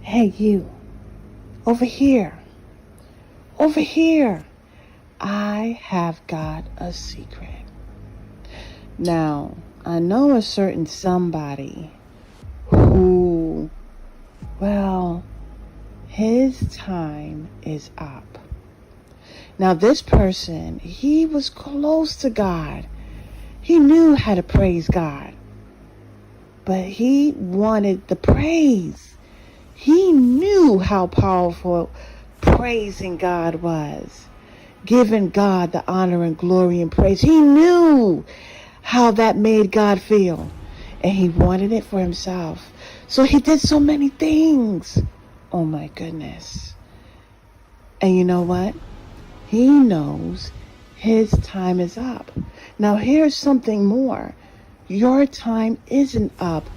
Hey, you, over here, over here. I have got a secret. Now, I know a certain somebody who, well, his time is up. Now, this person, he was close to God. He knew how to praise God. But he wanted the praise. He knew how powerful praising God was. Giving God the honor and glory and praise. He knew how that made God feel. And he wanted it for himself. So he did so many things. Oh my goodness. And you know what? He knows his time is up. Now here's something more. Your time isn't up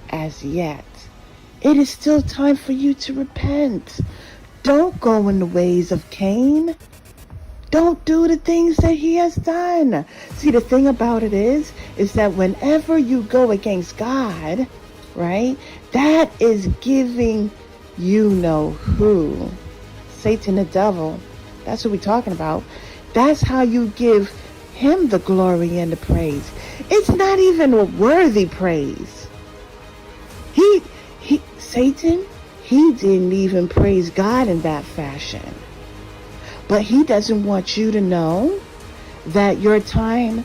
as yet. It is still time for you to repent. Don't go in the ways of Cain. Don't do the things that he has done. See, the thing about it is that whenever you go against God, right, that is giving you know who, Satan the devil, that's what we're talking about. That's how you give him the glory and the praise. It's not even a worthy praise. Satan, he didn't even praise God in that fashion. But he doesn't want you to know that your time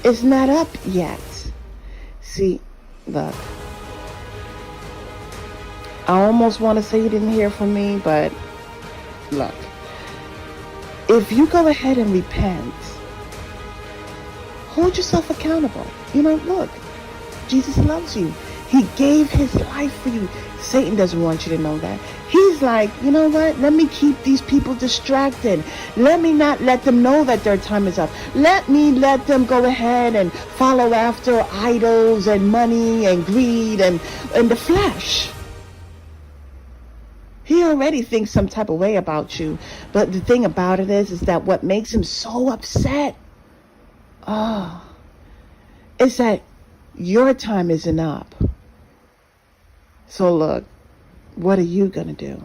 is not up yet. See, look. I almost want to say you didn't hear from me, but look. If you go ahead and repent, hold yourself accountable. You know, look, Jesus loves you. He gave his life for you. Satan doesn't want you to know that. He's like, you know what? Let me keep these people distracted. Let me not let them know that their time is up. Let them go ahead and follow after idols and money and greed and the flesh. He already thinks some type of way about you. But the thing about it is that what makes him so upset, is that your time isn't up. So look, what are you going to do?